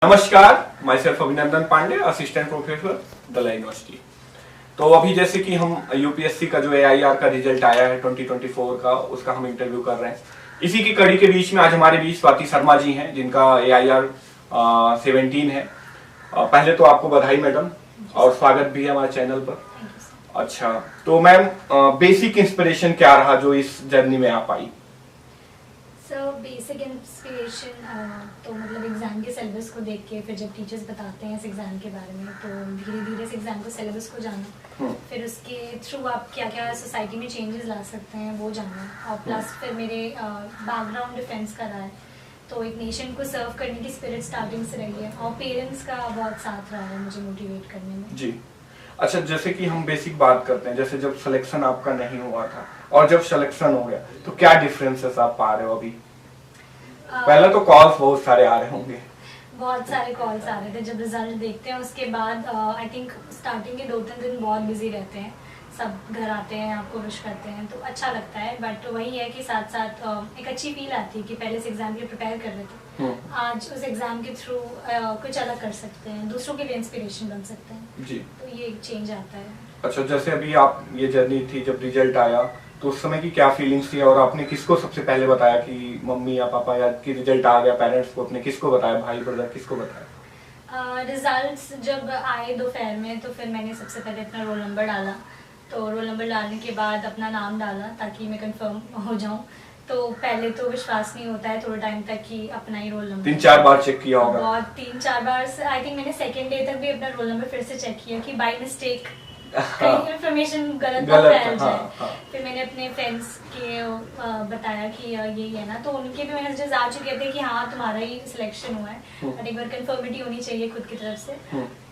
नमस्कार, myself Abhinandan Pandey, assistant professor Dalai university. तो अभी जैसे कि हम यूपीएससी का जो एआईआर का रिजल्ट आया है 2024 का, उसका हम इंटरव्यू कर रहे हैं। इसी की कड़ी के बीच में आज हमारे बीच स्वाति शर्मा जी हैं, जिनका एआईआर 17 है। पहले तो आपको बधाई मैडम, और स्वागत भी है हमारे चैनल पर। अच्छा, तो मैम बेसिक इंस्पिरेशन क्या रहा जो इस जर्नी में आप आई? बेसिक इंस्पिरेशन तो मतलब एग्जाम के सिलेबस को देख के, फिर जब टीचर्स बताते हैं इस एग्जाम के बारे में, तो धीरे धीरे इस एग्जाम को सिलेबस को जाना, फिर उसके थ्रू आप क्या क्या सोसाइटी में चेंजेस ला सकते हैं वो जाना, और प्लस फिर मेरे बैकग्राउंड डिफेंस का रहा है, तो एक नेशन को सर्व करने की स्पिरिट स्टार्टिंग से रही है, और पेरेंट्स का बहुत साथ रहा है मुझे मोटिवेट करने में। जी। अच्छा, जैसे कि हम बेसिक बात करते हैं, जैसे जब सिलेक्शन आपका नहीं हुआ था और जब सिलेक्शन हो गया, तो क्या डिफरेंसेस आप पा रहे हो अभी? पहले तो कॉल्स बहुत सारे आ रहे होंगे। बहुत सारे कॉल्स आ रहे थे जब रिजल्ट देखते हैं, उसके बाद आई थिंक स्टार्टिंग के 2-3 दिन बहुत बिजी रहते हैं, सब घर आते हैं, आपको विश करते हैं, तो अच्छा लगता है। बट वही है कि साथ साथ एक अच्छी फील आती है कि पहले से एग्जाम के लिए प्रिपेयर कर रहे थे, आज उस एग्जाम के थ्रू कुछ अलग कर सकते हैं, दूसरों के लिए इंस्पिरेशन बन सकते हैं जी, तो ये एक चेंज आता है। अच्छा, जैसे अभी आप ये जर्नी थी, जब रिजल्ट आया तो उस समय की क्या फीलिंग्स थी, और आपने किसको सबसे पहले बताया कि मम्मी या पापा या कि रिजल्ट आ गया, पेरेंट्स को अपने किसको बताया, भाई ब्रदर किसको बताया? रिजल्ट्स जब आए दोपहर में, तो फिर मैंने सबसे पहले अपना रोल नंबर डाला, तो रोल नंबर डालने के बाद अपना नाम डाला ताकि मैं कंफर्म हो जाऊं। तो पहले तो विश्वास नहीं होता है थोड़े टाइम तक कि अपना ही रोल नंबर। 3-4 बार चेक किया होगा? बहुत 3-4 बार से, आई थिंक मैंने सेकेंड डे तक भी अपना रोल नंबर फिर से चेक किया कि बाय मिस्टेक कहीं इन्फॉर्मेशन गलत ना फैल जाए। फिर मैंने अपने फ्रेंड्स के बताया कि यही है ना, तो उनके भी मैसेजेस आ चुके थे कि हाँ तुम्हारा ही सिलेक्शन हुआ है, बट एक बार कंफर्मिटी होनी चाहिए खुद की तरफ से।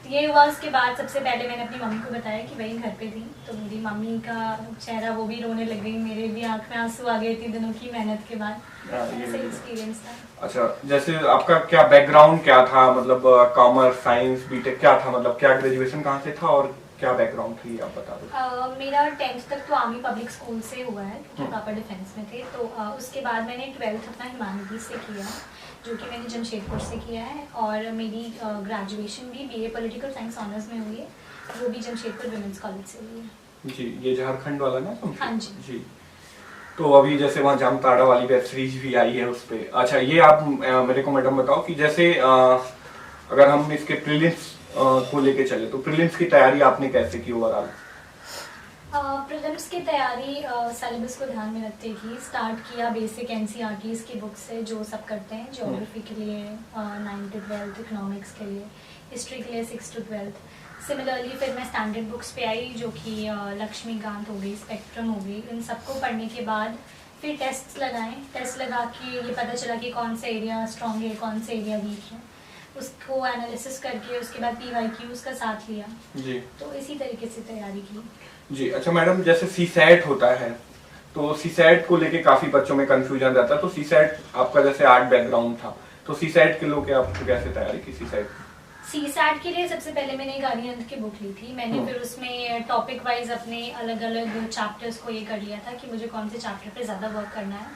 ये हुआ, उसके बाद सबसे पहले मैंने अपनी मम्मी को बताया कि भाई घर पे थी, तो मेरी मम्मी का चेहरा, वो भी रोने लग गई, मेरे भी आंख में आंसू आ गए इतने दिनों की मेहनत के बाद। ऐसा एक्सपीरियंस था। अच्छा, जैसे आपका क्या बैकग्राउंड क्या था, मतलब कॉमर्स, साइंस, बीटेक क्या था, मतलब क्या ग्रेजुएशन कहाँ से था और क्या बैकग्राउंड थी, आप बता दो। मेरा 10th तक तो आर्मी पब्लिक स्कूल से हुआ है क्योंकि पापा डिफेंस में थे, तो उसके बाद मैंने 12th अपना ह्यूमैनिटीज से किया, जो कि मैंने जमशेदपुर से किया है, और मेरी ग्रेजुएशन भी बीए पॉलिटिकल साइंस ऑनर्स में हुई है, वो भी जमशेदपुर वुमेन्स कॉलेज से हुई है। जी, ये झारखंड वाला ना? हाँ जी जी। तो अभी जैसे वहाँ जामताड़ा वाली वेब सीरीज भी आई है उस पे। अच्छा, ये आप मेरे को मैडम बताओ कि जैसे अगर हम इसके प्रीलिम्स को लेके चले, तो प्रीलिम्स की तैयारी आपने कैसे की ओवरऑल? प्रीलिम्स की तैयारी सिलेबस को ध्यान में रखते ही स्टार्ट किया, बेसिक एनसीईआरटीज़ की बुक से, जो सब करते हैं, ज्योग्राफी के लिए 9 to 12, इकोनॉमिक्स के लिए, हिस्ट्री के लिए 6 to 12। सिमिलरली फिर मैं स्टैंडर्ड बुक्स पे आई, जो कि लक्ष्मीकांत हो गई, स्पेक्ट्रम हो गई, इन सबको पढ़ने के बाद फिर टेस्ट लगाएं। टेस्ट लगा के ये पता चला कि कौन सा एरिया स्ट्रॉन्ग है, कौन सा एरिया वीक है, उसको एनालिसिस करके उसके बाद पीवाईक्यूज का साथ लिया जी, तो इसी तरीके से तैयारी की जी। अच्छा मैडम, जैसे सीसैट होता है, तो सीसैट को लेके काफी बच्चों में कंफ्यूजन रहता है, तो सीसैट आपका जैसे आर्ट बैकग्राउंड था, तो सीसैट के लोग आपको कैसे तैयारी की? सीसैट के लिए सबसे पहले मैंने एक आर्यंत की बुक ली थी मैंने, फिर उसमें टॉपिक वाइज अपने अलग अलग चैप्टर्स को ये कर लिया था कि मुझे कौन से चैप्टर पे ज़्यादा वर्क करना है।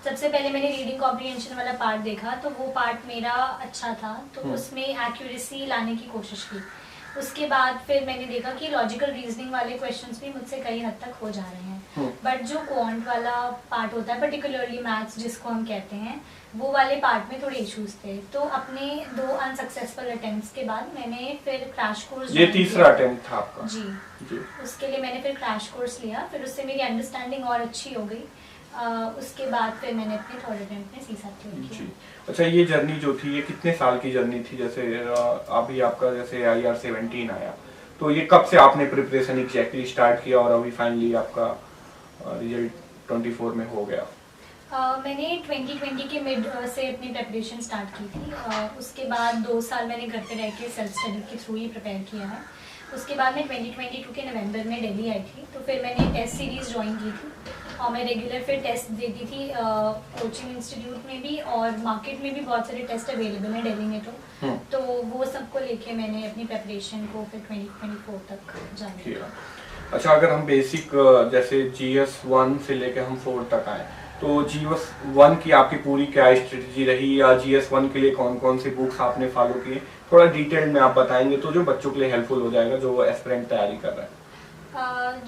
सबसे पहले मैंने रीडिंग कॉम्प्रिहेंशन वाला पार्ट देखा, तो वो पार्ट मेरा अच्छा था, तो उसमें एक्यूरेसी लाने की कोशिश की। उसके बाद फिर मैंने देखा कि लॉजिकल रीजनिंग वाले क्वेश्चंस भी मुझसे कई हद तक हो जा रहे हैं, बट जो क्वांट वाला पार्ट होता है, पर्टिकुलरली मैथ्स जिसको हम कहते हैं, वो वाले पार्ट में थोड़े इश्यूज थे। तो अपने 2 अनसक्सेसफुल अटेम्प्ट्स के बाद मैंने फिर क्रैश कोर्स, ये तीसरा अटेम्प्ट था आपका? जी। उसके लिए मैंने फिर क्रैश कोर्स लिया, फिर उससे मेरी अंडरस्टैंडिंग और अच्छी हो गई। उसके बाद फिर मैंने अपने 3rd अटेम्प्ट में सीसैट क्लियर किया। अच्छा, ये जर्नी जो थी, ये कितने साल की जर्नी थी? जैसे अभी आपका जैसे आईआर 17 आया, तो ये कब से आपने प्रिपरेशन एग्जैक्टली स्टार्ट किया और अभी फाइनली आपका रिजल्ट 24 में हो गया? मैंने 2020 के मिड से अपनी प्रिपरेशन स्टार्ट की थी। उसके बाद 2 साल मैंने घर पे रह के सेल्फ स्टडी के थ्रू ही प्रिपेयर किया है। उसके बाद मैं 2022 के नवंबर में दिल्ली आई थी, तो फिर मैंने टेस्ट सीरीज़ ज्वाइन की थी, और मैं रेगुलर फिर टेस्ट देती थी कोचिंग इंस्टीट्यूट में भी, और मार्केट में भी बहुत सारे टेस्ट अवेलेबल हैं दिल्ली में, तो वो सबको लेके मैंने अपनी प्रिपरेशन को फिर 2024 तक जारी किया। अच्छा, अगर हम बेसिक जैसे GS 1 से लेके हम 4 तक आए, तो GS1 की आपकी पूरी क्या स्ट्रेटजी रही, या GS1 के लिए कौन कौन सी बुक्स आपने फॉलो किए, थोड़ा डिटेल में आप बताएंगे तो जो बच्चों के लिए हेल्पफुल हो जाएगा जो एस्पिरेंट तैयारी कर रहे हैं।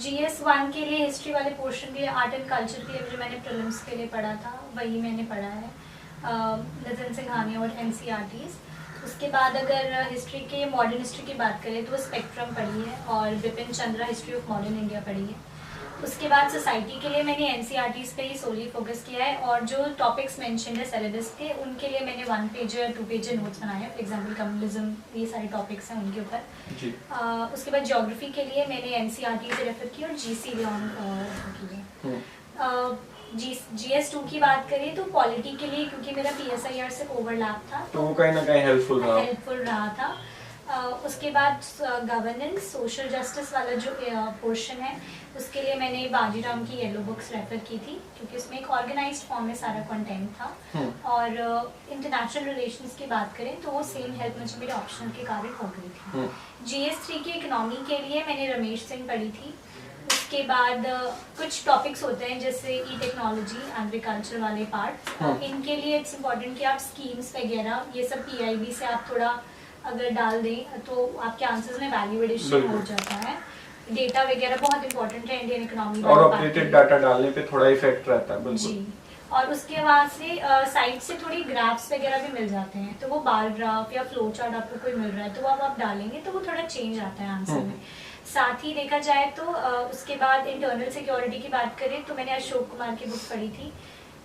GS1 के लिए हिस्ट्री वाले पोर्शन के लिए, आर्ट एंड कल्चर के लिए जो मैंने प्रीलिम्स के लिए पढ़ा था वही मैंने पढ़ा है, नितिन सिंघानिया और NCERTs। उसके बाद अगर हिस्ट्री के मॉडर्न हिस्ट्री की बात करें तो स्पेक्ट्रम पढ़ी है और Bipin Chandra history of modern India पढ़ी है। उसके बाद सोसाइटी के लिए मैंने NCERTs पे ही सोली फोकस किया है, और जो टॉपिक्स मेंशन है सिलेबस के उनके लिए मैंने 1 पेज 2 पेज नोट्स बनाए हैं। फॉर एग्जांपल कम्युनिज्म, ये सारे टॉपिक्स हैं उनके ऊपर। उसके बाद ज्योग्राफी के लिए मैंने NCERT से रेफर किया और GC लॉन्ग रेफर किया। GS2 की बात करें तो पॉलिटी के लिए, क्योंकि मेरा PSIR से ओवरलैप था तो वो कहीं ना कहीं हेल्पफुल रहा था। उसके बाद गवर्नेंस, सोशल जस्टिस वाला जो पोर्शन है उसके लिए मैंने बाजीराम की येलो बुक्स रेफर की थी, क्योंकि उसमें एक ऑर्गेनाइज्ड फॉर्म में सारा कंटेंट था। और इंटरनेशनल रिलेशंस की बात करें तो वो सेम हेल्प मुझे मेरे ऑप्शनल के कारण हो गई थी। GS3 की इकोनॉमी के लिए मैंने रमेश सिंह पढ़ी थी। उसके बाद कुछ टॉपिक्स होते हैं जैसे ई टेक्नोलॉजी, एग्रीकल्चर वाले पार्ट, इनके लिए इट्स इम्पोर्टेंट कि आप स्कीम्स वगैरह ये सब PIB से आप थोड़ा अगर डाल दें तो आपके आंसर्स में वैल्यू एडिशन हो जाता है। डेटा वगैरह बहुत इंपॉर्टेंट है इंडियन इकोनॉमी और अपडेटेड डाटा डालने पे थोड़ा इफेक्ट रहता है। बिल्कुल जी। और उसके बाद से साइट से थोड़ी ग्राफ्स वगैरह भी मिल जाते हैं, तो वो बार ग्राफ या फ्लो चार्ट आपको कोई मिल रहा है तो वो आप डालेंगे तो वो थोड़ा चेंज आता है आंसर में। साथ ही देखा जाए तो उसके बाद इंटरनल सिक्योरिटी की बात करें तो मैंने अशोक कुमार की बुक पढ़ी थी,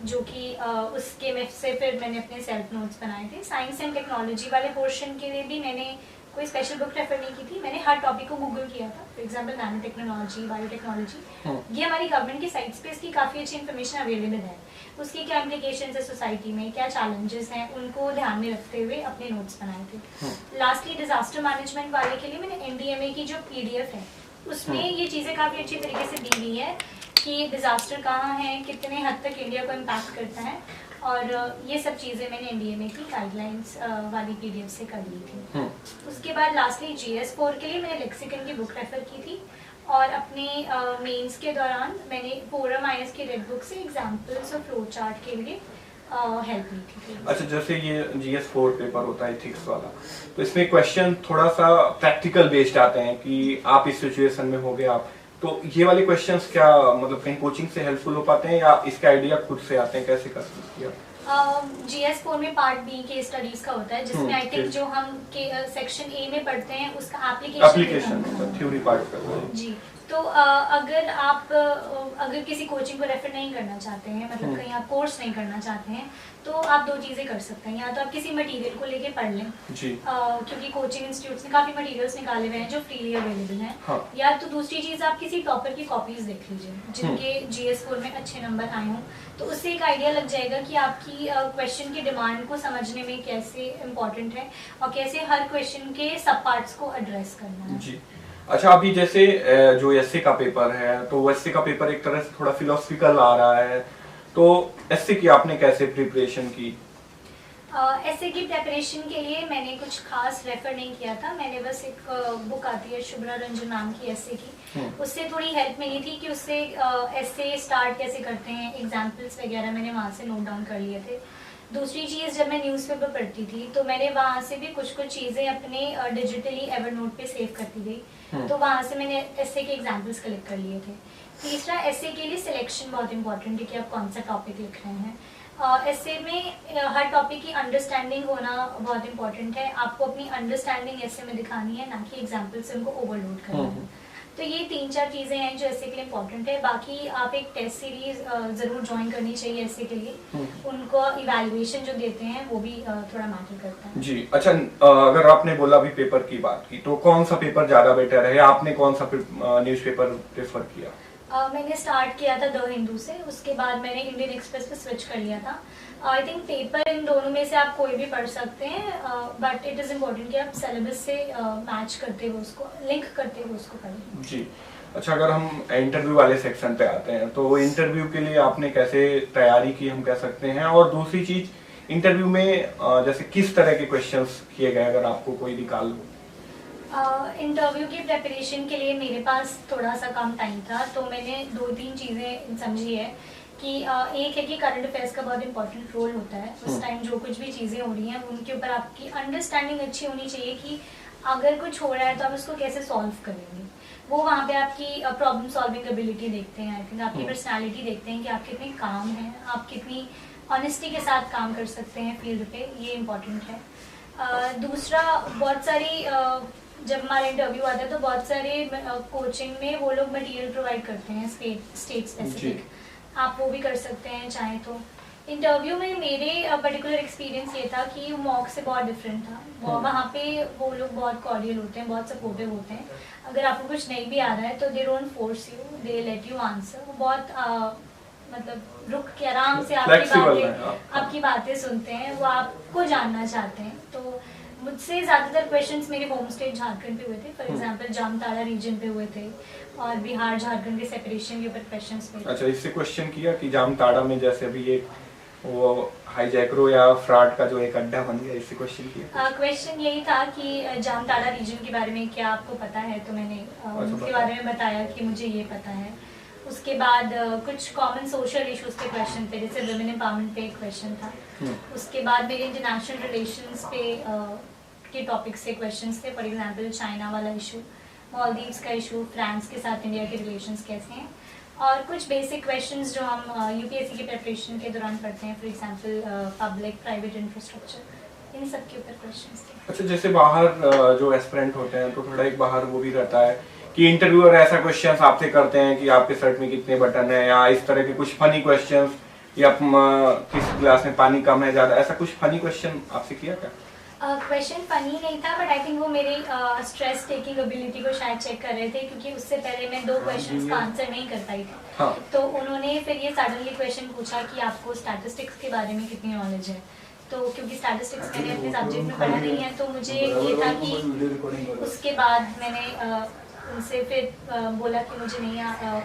जो कि उसके में से फिर मैंने अपने सेल्फ नोट्स बनाए थे। साइंस एंड टेक्नोलॉजी वाले पोर्शन के लिए भी मैंने कोई स्पेशल बुक रेफर नहीं की थी, मैंने हर टॉपिक को गूगल किया था। For example nano technology, biotechnology, ये हमारी गवर्नमेंट की साइट्स पे इसकी काफ़ी अच्छी इन्फॉर्मेशन अवेलेबल है। उसकी क्या इम्प्लीकेशंस है सोसाइटी में, क्या चैलेंजेस हैं, उनको ध्यान में रखते हुए अपने नोट्स बनाए थे। लास्टली डिजास्टर मैनेजमेंट वाले के लिए मैंने NDMA की जो PDF है उसमें ये चीज़ें काफ़ी अच्छी तरीके से दी हुई है कि डिजास्टर कहाँ है, कितने हद तक इंडिया को इम्पैक्ट करता है, और ये सब चीज़ें मैंने NDMA की गाइडलाइंस वाली PDF से कर ली थी। उसके बाद लास्टली GS4 के लिए मैंने लेक्सिकन की बुक रेफर की थी, और अपने मेंस के दौरान मैंने फोरम IS की रेड बुक से एग्जांपल्स और फ्लो चार्ट के लिए हेल्प ली थी। अच्छा, जैसे ये GS4 पेपर होता है एथिक्स वाला, तो इसमें क्वेश्चन थोड़ा सा प्रैक्टिकल बेस्ड आते हैं कि आप इस सिचुएशन में हो गए आप, तो ये वाले क्वेश्चंस क्या मतलब कहीं कोचिंग से हेल्पफुल हो पाते हैं या इसके आइडिया खुद से आते हैं, कैसे कर सकती है? GS4 में पार्ट B के स्टडीज का होता है, जिसमें आई थिंक जो हम सेक्शन A में पढ़ते हैं उसका एप्लीकेशन थ्योरी पार्ट करते हैं जी। तो अगर आप अगर किसी कोचिंग को रेफर नहीं करना चाहते हैं, मतलब कहीं आप कोर्स नहीं करना चाहते हैं, तो आप दो चीज़ें कर सकते हैं। या तो आप किसी मटेरियल को लेके पढ़ लें जी, क्योंकि कोचिंग इंस्टीट्यूट्स ने काफ़ी मटेरियल्स निकाले हुए हैं जो फ्रीली अवेलेबल हैं। हाँ। या तो दूसरी चीज़, आप किसी टॉपर की कॉपीज देख लीजिए जिनके GS4 में अच्छे नंबर आए हों, तो उससे एक आइडिया लग जाएगा कि आपकी क्वेश्चन की डिमांड को समझने में कैसे इम्पोर्टेंट है और कैसे हर क्वेश्चन के सब पार्ट्स को एड्रेस करना है जी। अच्छा, अभी जैसे जो एसए का पेपर है, तो एसए का पेपर एक तरह से थोड़ा फिलोसफिकल आ रहा है, तो एसए की आपने कैसे प्रिपरेशन की? एसए की प्रिपरेशन के लिए मैंने कुछ खास रेफर नहीं किया था, मैंने बस एक बुक आती है शुभ्रा रंजन नाम की एसए की, उससे थोड़ी हेल्प मिली थी कि उससे एसए स्टार्ट कैसे करते हैं, एग्जाम्पल्स वगैरह मैंने वहाँ से नोट डाउन कर लिए थे। दूसरी चीज़, जब मैं न्यूज़पेपर पढ़ती थी तो मैंने वहाँ से भी कुछ चीज़ें अपने डिजिटली एवरनोट पे सेव करती गई, तो वहाँ से मैंने एसए के एग्जाम्पल्स कलेक्ट कर लिए थे। तीसरा, एसए के लिए सिलेक्शन बहुत इंपॉर्टेंट है कि आप कौन सा टॉपिक लिख रहे हैं। एसए में हर टॉपिक की अंडरस्टैंडिंग होना बहुत इंपॉर्टेंट है, आपको अपनी अंडरस्टैंडिंग एसए में दिखानी है, ना कि एग्जाम्पल से उनको ओवरलोड करना है। तो ये 3-4 चीज़ें हैं जो एसए के लिए इंपॉर्टेंट है। बाकी आप एक टेस्ट सीरीज ज़रूर ज्वाइन करनी चाहिए एसए के लिए, उनको इवैल्यूएशन जो देते हैं वो भी थोड़ा मैटर करता है जी। अच्छा, अगर आपने बोला अभी पेपर की बात की, तो कौन सा पेपर ज़्यादा बेटर है, आपने कौन सा न्यूज़पेपर प्रेफर किया? मैंने स्टार्ट किया था द हिंदू से, उसके बाद मैंने इंडियन एक्सप्रेस पे स्विच कर लिया था। आई थिंक पेपर इन दोनों में से आप कोई भी पढ़ सकते हैं, बट इट इज़ इम्पोर्टेंट कि आप सिलेबस से मैच करते हुए उसको, लिंक करते हुए उसको पढ़ें। जी। अच्छा, अगर हम इंटरव्यू वाले सेक्शन पे आते हैं, तो इंटरव्यू के लिए आपने कैसे तैयारी की हम कह सकते हैं, और दूसरी चीज इंटरव्यू में जैसे किस तरह के क्वेश्चंस किए गए, अगर आपको कोई निकाल हो? इंटरव्यू की प्रिपरेशन के लिए मेरे पास थोड़ा सा कम टाइम था, तो मैंने 2-3 चीज़ें समझी है कि एक है कि करंट अफेयर्स का बहुत इंपॉर्टेंट रोल होता है। उस टाइम जो कुछ भी चीज़ें हो रही हैं उनके ऊपर आपकी अंडरस्टैंडिंग अच्छी होनी चाहिए कि अगर कुछ हो रहा है तो आप उसको कैसे सॉल्व करेंगे। वो वहाँ पे आपकी प्रॉब्लम सॉल्विंग एबिलिटी देखते हैं, आई थिंक आपकी पर्सनालिटी देखते हैं कि आप कितने काम हैं, आप कितनी ऑनेस्टी के साथ काम कर सकते हैं फील्ड पे, ये इम्पोर्टेंट है। दूसरा, बहुत सारी जब हमारा इंटरव्यू आता है तो बहुत सारे कोचिंग में वो लोग मटेरियल प्रोवाइड करते हैं स्टेट स्पेसिफिक, आप वो भी कर सकते हैं चाहे तो। इंटरव्यू में मेरे पर्टिकुलर एक्सपीरियंस ये था कि मॉक से बहुत डिफरेंट था। वहाँ पे वो लोग बहुत कॉर्डियल होते हैं, बहुत सपोर्टिव होते हैं। अगर आपको कुछ नहीं भी आ रहा है तो they don't force you, they let you answer. वो बहुत मतलब रुक के आराम से आपकी बातें सुनते हैं, वो आपको जानना चाहते हैं। तो मुझसे ज़्यादातर क्वेश्चंस मेरे होम स्टेट झारखंड पे हुए थे। फॉर एग्जांपल जामताड़ा रीजन पे हुए थे और बिहार झारखंड के सेपरेशन के ऊपर क्वेश्चंस हुए थे। अच्छा, इससे क्वेश्चन किया कि जामताड़ा में जैसे अभी एक वो हाईजैकरो या फ्रॉड का जो एक अड्डा बन गया, इससे क्वेश्चन किया? क्वेश्चन यही था कि जामताड़ा रीजन के बारे में क्या आपको पता है, तो मैंने उसके बारे में बताया कि मुझे ये पता है। उसके बाद कुछ कॉमन सोशल इश्यूज पे क्वेश्चन थे, जैसे वुमेन एम्पावरमेंट पे एक क्वेश्चन था। उसके बाद मेरे इंटरनेशनल रिलेशंस पे के टॉपिक से क्वेश्चंस थे। फॉर एग्जांपल चाइना वाला इशू, मालदीव्स का इशू, फ्रांस के साथ इंडिया के रिलेशंस कैसे हैं, और कुछ बेसिक क्वेश्चंस जो हम यूपीएससी की प्रिपरेशन के दौरान पढ़ते हैं। For example public private infrastructure, इन सब के ऊपर क्वेश्चंस थे। अच्छा, जैसे बाहर जो एस्पिरेंट होते हैं तो थोड़ा एक बाहर वो भी रहता है कि इंटरव्यूअर ऐसा क्वेश्चंस आपसे करते हैं कि आपके शर्ट में कितने बटन है, या इस तरह के कुछ फनी क्वेश्चंस, या किस क्लास में पानी कम है ज्यादा, ऐसा कुछ फनी क्वेश्चन आपसे किया क्या? क्वेश्चन फनी नहीं था, बट आई थिंक वो मेरी स्ट्रेस टेकिंग एबिलिटी को शायद चेक कर रहे थे, क्योंकि उससे पहले मैं 2 क्वेश्चंस का आंसर नहीं कर पाई थी। हाँ। तो उन्होंने फिर ये सडनली क्वेश्चन पूछा कि आपको स्टैटिस्टिक्स के बारे में कितनी नॉलेज है। तो क्योंकि स्टैटिस्टिक्स मैंने अपने सब्जेक्ट में पढ़ा नहीं है, तो मुझे ये था कि उसके बाद मैंने उनसे फिर बोला कि मुझे नहीं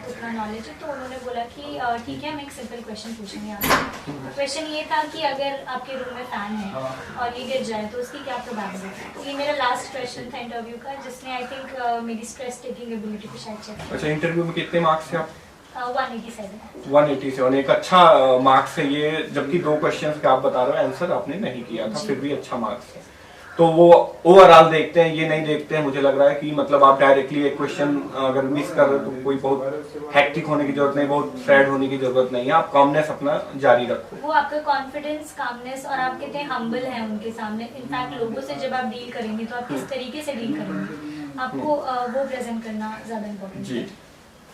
उतना नॉलेज है। तो उन्होंने बोला कि ठीक है, हम एक सिंपल क्वेश्चन पूछेंगे आपसे। क्वेश्चन ये था कि अगर आपके रूम में फैन है और ये गिर जाए तो उसकी क्या प्रोबेबिलिटी है। तो ये मेरा लास्ट क्वेश्चन था इंटरव्यू का, जिसने आई थिंक मेरी स्ट्रेस टेकिंग एबिलिटी को शायद चेक किया। अच्छा, इंटरव्यू में कितने मार्क्स थे आप? 187 एक अच्छा मार्क्स है ये, जबकि 2 क्वेश्चंस का आप बता रहे हो आंसर आपने नहीं किया था, फिर भी अच्छा मार्क्स है। तो वो ओवरऑल देखते हैं, ये नहीं देखते हैं मुझे लग रहा है कि मतलब आप डायरेक्टली एक क्वेश्चन अगर मिस कर रहे हो तो कोई बहुत हैक्टिक होने की जरूरत नहीं, बहुत सैड होने की जरूरत नहीं है, आप कामनेस अपना जारी रखो। वो आपका कॉन्फिडेंस, कामनेस, और आप कितने हम्बल हैं उनके सामने। इनफैक्ट लोगों से जब आप डील करेंगे तो आप किस तरीके से डील करेंगे, आपको वो प्रेजेंट करना ज्यादा इम्पोर्टेंट है।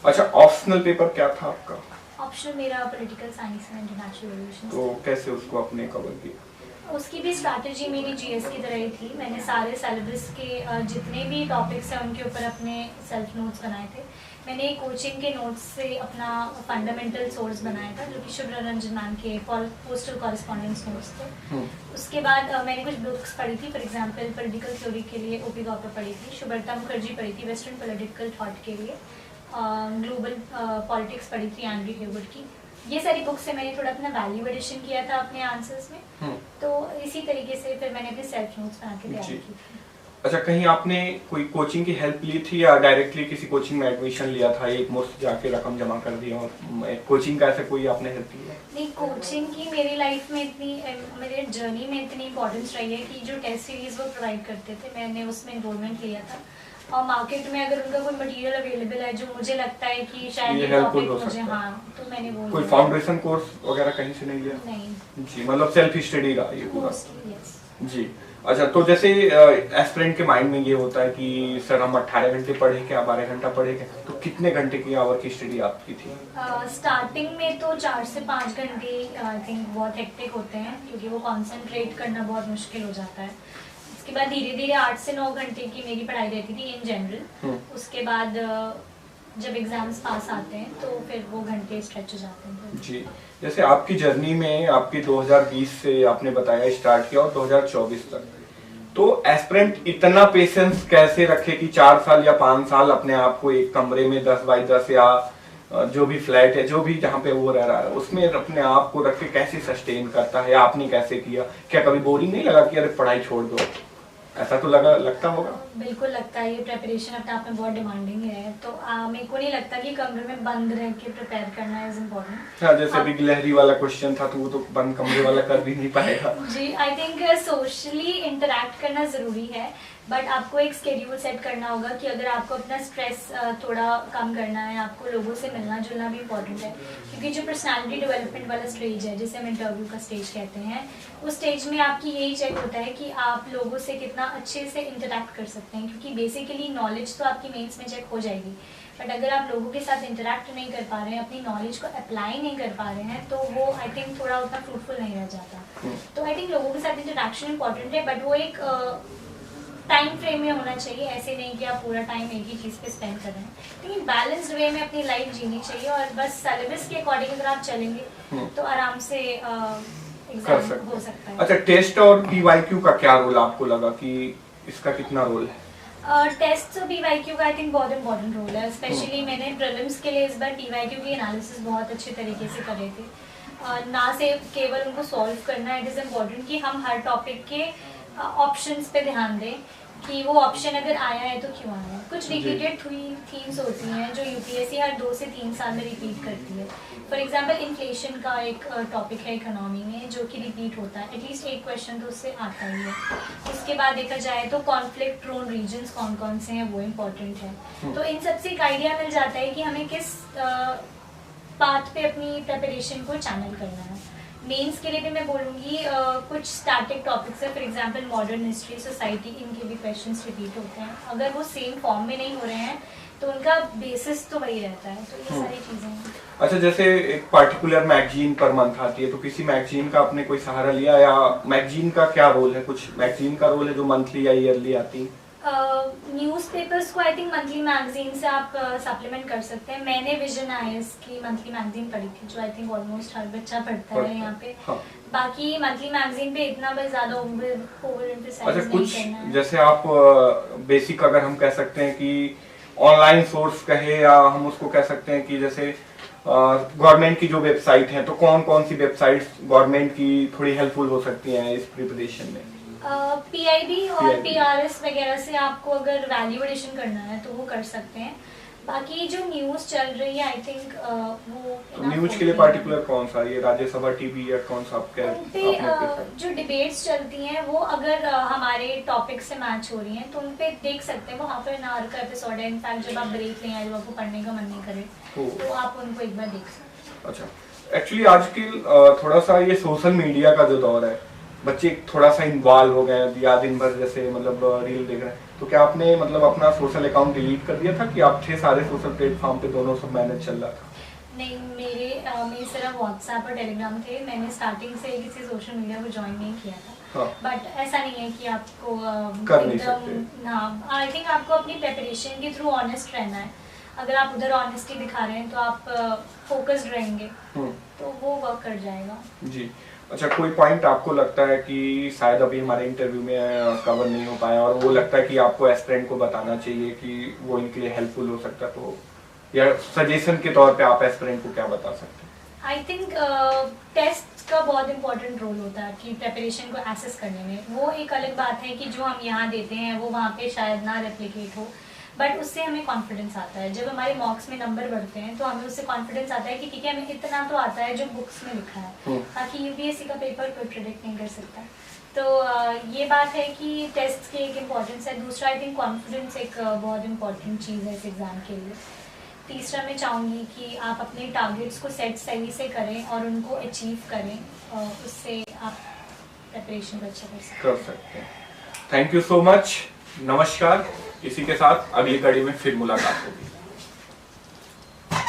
अच्छा, ऑप्शनल पेपर क्या था आपका? ऑप्शनल मेरा political science and international relations. तो कैसे उसको आपने कवर किया? उसकी भी स्ट्रैटेजी मेरी जीएस की तरह ही थी। मैंने सारे सिलेबस के जितने भी टॉपिक्स हैं उनके ऊपर अपने सेल्फ नोट्स बनाए थे। मैंने कोचिंग के नोट्स से अपना फंडामेंटल सोर्स बनाया था, जो कि शुभ्रा रंजन मैम के पोस्टल कॉरेस्पॉन्डेंस नोट्स थे। उसके बाद मैंने कुछ बुक्स पढ़ी थी। फॉर एग्जांपल पॉलिटिकल थ्योरी के लिए ओपी गौपर पढ़ी थी, सुब्रता मुखर्जी पढ़ी थी वेस्टर्न पॉलिटिकल थॉट के लिए, ग्लोबल पॉलिटिक्स पढ़ी थी एंड्री हेवर्ड की। ये सारी बुक्स से मैंने थोड़ा अपना वैल्यू एडिशन किया था अपने आंसर्स में। तो इसी तरीके से फिर मैंने अपने सेल्फ नोट्स बना के तैयारी की थी। अच्छा, कहीं आपने कोई कोचिंग की हेल्प ली थी या डायरेक्टली किसी कोचिंग में एडमिशन लिया था, एक मुश्त जाके रकम जमा कर दिया और कोचिंग का ऐसे कोई आपने हेल्प लिया? नहीं, कोचिंग की मेरी लाइफ में इतनी, मेरे जर्नी में इतनी इंपॉर्टेंस रही है कि जो टेस्ट सीरीज वो प्रोवाइड करते थे, मैंने उसमें एनरोलमेंट लिया था। और मार्केट में अगर उनका कोई मटेरियल अवेलेबल है जो मुझे लगता है कि शायद ये टॉपिक मुझे, हाँ, तो मैंने वो कोई फाउंडेशन कोर्स वगैरह कहीं से नहीं लिया? नहीं जी, मतलब सेल्फ स्टडी रहा ये पूरा? यस जी। अच्छा, तो जैसे एस्पिरेंट के माइंड में ये होता है कि सर हम 18 घंटे पढ़े क्या, 12 घंटा पढ़े क्या, तो कितने घंटे की आवर की स्टडी आपकी थी? स्टार्टिंग में तो 4 से 5 घंटे आई थिंक बहुत हेक्टिक होते हैं, क्योंकि वो कंसंट्रेट करना बहुत मुश्किल हो जाता है। उसके बाद धीरे धीरे 8 से 9 घंटे की मेरी पढ़ाई रहती थी इन जनरल। उसके बाद जब एग्जाम्स पास आते हैं तो फिर वो घंटे स्ट्रेच हो जाते हैं। जी, जैसे आपकी जर्नी में आपकी 2020 से आपने बताया स्टार्ट किया और 2024 तक, तो एस्पिरेंट इतना पेशेंस कैसे रखे कि 4 साल या 5 साल अपने आप को एक कमरे में 10 बाई 10 या जो भी फ्लैट है, जो भी जहाँ पे वो रह रहा है, उसमें अपने आप को रख के कैसे सस्टेन करता है, आपने कैसे किया? क्या कभी बोरिंग नहीं लगा कि अरे पढ़ाई छोड़ दो? ऐसा तो लगता होगा। बिल्कुल लगता है, ये प्रिपरेशन अपने आप में बहुत डिमांडिंग है, तो मेरे को नहीं लगता कि कमरे में बंद रह के प्रिपेयर करना इज इम्पोर्टेंट। हाँ, जैसे अभी गिलहरी वाला क्वेश्चन था, तो वो तो बंद कमरे वाला कर भी नहीं पाएगा। जी, आई थिंक सोशली इंटरेक्ट करना ज़रूरी है, बट आपको एक स्केड्यूल सेट करना होगा कि अगर आपको अपना स्ट्रेस थोड़ा कम करना है, आपको लोगों से मिलना जुलना भी इम्पोर्टेंट है, क्योंकि जो पर्सनालिटी डेवलपमेंट वाला स्टेज है, जिसे हम इंटरव्यू का स्टेज कहते हैं, उस स्टेज में आपकी यही चेक होता है कि आप लोगों से कितना अच्छे से इंटरेक्ट कर सकते हैं, क्योंकि बेसिकली नॉलेज तो आपकी मेंस में चेक हो जाएगी, बट अगर आप लोगों के साथ इंटरेक्ट नहीं कर पा रहे हैं, अपनी नॉलेज को अप्लाई नहीं कर पा रहे हैं, तो वो आई थिंक थोड़ा उतना फ्रूटफुल नहीं रह जाता। तो आई थिंक लोगों के साथ इंटरेक्शन इंपॉर्टेंट है, बट वो एक टाइम फ्रेम में होना चाहिए, ऐसे नहीं कि आप पूरा टाइम एक ही चीज़ पे स्पेंड कर रहे हैं, लेकिन बैलेंस्ड वे में अपनी लाइफ जीनी चाहिए, और बस सिलेबस के अकॉर्डिंग अगर आप चलेंगे तो आराम से एग्जाम हो सकता है। अच्छा, टेस्ट और पीवाईक्यू का क्या रोल आपको लगा कि इसका कितना रोल है? टेस्ट और पीवाईक्यू का आई थिंक बहुत इंपॉर्टेंट रोल है, स्पेशली मैंने प्रीलिम्स के लिए इस बार पीवाईक्यू की एनालिसिस बहुत अच्छे तरीके से करे थे। ना से केवल उनको सॉल्व करना, इट इज़ इम्पोर्टेंट कि हम हर टॉपिक के ऑप्शंस पे ध्यान दें कि वो ऑप्शन अगर आया है तो क्यों आया है। कुछ रिपीटेड थीम्स होती हैं जो यूपीएससी हर 2 से 3 साल में रिपीट करती है। फॉर एग्जांपल इन्फ्लेशन का एक टॉपिक है इकोनॉमी में जो कि रिपीट होता है, एटलीस्ट एक क्वेश्चन तो उससे आता ही है। उसके बाद देखा जाए तो कॉन्फ्लिक्ट प्रोन रीजन्स कौन कौन से हैं वो इम्पोर्टेंट है। तो इन सबसे एक आइडिया मिल जाता है कि हमें किस पाथ पे अपनी प्रेपरेशन को चैनल करना है। मेंस के लिए भी मैं बोलूँगी कुछ स्टैटिक टॉपिक्स है, for example modern history, society, इनके भी क्वेश्चंस रिपीट होते हैं। अगर वो सेम फॉर्म में नहीं हो रहे हैं तो उनका बेसिस तो वही रहता है। तो ये सारी चीज़ें हैं। अच्छा, जैसे एक पर्टिकुलर मैगजीन पर मंथ आती है, तो किसी मैगजीन का आपने कोई सहारा लिया, या मैगजीन का क्या रोल है? कुछ मैगजीन का रोल है जो मंथली या ईयरली आती है? न्यूज़पेपर्स को आई थिंक मंथली मैगजीन से आप सप्लीमेंट कर सकते हैं। मैंने विजन आईएएस की मंथली मैगजीन पढ़ी थी, जो आई थिंक ऑलमोस्ट हर बच्चा पढ़ता है यहाँ पे। हाँ। बाकी मंथली मैगजीन पे इतना बस ज़्यादा ओवर एम्फसाइज अच्छा, नहीं कुछ करना है। जैसे आप बेसिक अगर हम कह सकते हैं कि ऑनलाइन सोर्स कहे, या हम उसको कह सकते हैं कि जैसे गवर्नमेंट की जो वेबसाइट है, तो कौन कौन सी वेबसाइट्स गवर्नमेंट की थोड़ी हेल्पफुल हो सकती हैं इस प्रिपरेशन में? पीआईबी और पीआरएस वगैरह से आपको अगर वैल्यू एडिशन करना है तो वो कर सकते हैं। बाकी जो न्यूज़ चल रही है आई थिंक वो न्यूज के लिए पर्टिकुलर कौन सा, ये राज्यसभा टीवी या कौन सा आप जो डिबेट्स चलती हैं वो अगर हमारे टॉपिक से मैच हो रही हैं तो उन पे देख सकते हैं। वहाँ पर नार का एपिसोड है, इनफैक्ट जब आप ब्रेक लें या जब आपको पढ़ने का मन नहीं करे तो आप उनको एक बार देख सकते हैं। अच्छा, एक्चुअली आजकल थोड़ा सा ये सोशल मीडिया का जो दौर है, बच्चे थोड़ा सा इन्वॉल्व हो गए या दिन भर जैसे मतलब रील देख रहे हैं, तो क्या आपने मतलब अपना सोशल अकाउंट डिलीट कर दिया था कि आप थे सारे सोशल प्लेटफॉर्म पे, दोनों सब मैनेज चल रहा था? नहीं, मेरे सिर्फ व्हाट्सएप और टेलीग्राम थे। मैंने स्टार्टिंग से किसी सोशल मीडिया को ज्वाइन नहीं किया था। बट ऐसा नहीं है कि आपको कर नहीं सकते ना, आई थिंक आपको अपनी प्रिपरेशन के थ्रू ऑनेस्ट रहना है। अगर आप उधर ऑनेस्टी दिखा रहे हैं तो आप फोकस्ड रहेंगे तो वो वर्क कर जाएगा। जी। अच्छा, कोई पॉइंट आपको लगता है कि शायद अभी हमारे इंटरव्यू में कवर नहीं हो पाया और वो लगता है कि आपको एस्पिरेंट को बताना चाहिए कि वो इनके लिए हेल्पफुल हो सकता है, तो या सजेशन के तौर पे आप एस्पिरेंट को क्या बता सकते हैं? आई थिंक टेस्ट का बहुत इंपॉर्टेंट रोल होता है कि प्रेपरेशन को एसेस करने में। वो एक अलग बात है कि जो हम यहाँ देते हैं वो वहाँ पे शायद ना रेप्लिकेट हो, बट उससे हमें कॉन्फिडेंस आता है। जब हमारे मॉक्स में नंबर बढ़ते हैं तो हमें उससे कॉन्फिडेंस आता है कि ठीक है, हमें इतना तो आता है जो बुक्स में लिखा है, ताकि यूपीएससी का पेपर कोई प्रेडिक्ट नहीं कर सकता। तो ये बात है कि टेस्ट की एक इम्पॉर्टेंस है। दूसरा, आई थिंक कॉन्फिडेंस एक बहुत इंपॉर्टेंट चीज़ है इस एग्ज़ाम के लिए। तीसरा, मैं चाहूँगी कि आप अपने टारगेट्स को सेट सही से करें और उनको अचीव करें, उससे आप प्रेपरेशन को अच्छा कर सकते हैं। Thank you so much. नमस्कार। इसी के साथ अगली कड़ी में फिर मुलाकात होगी।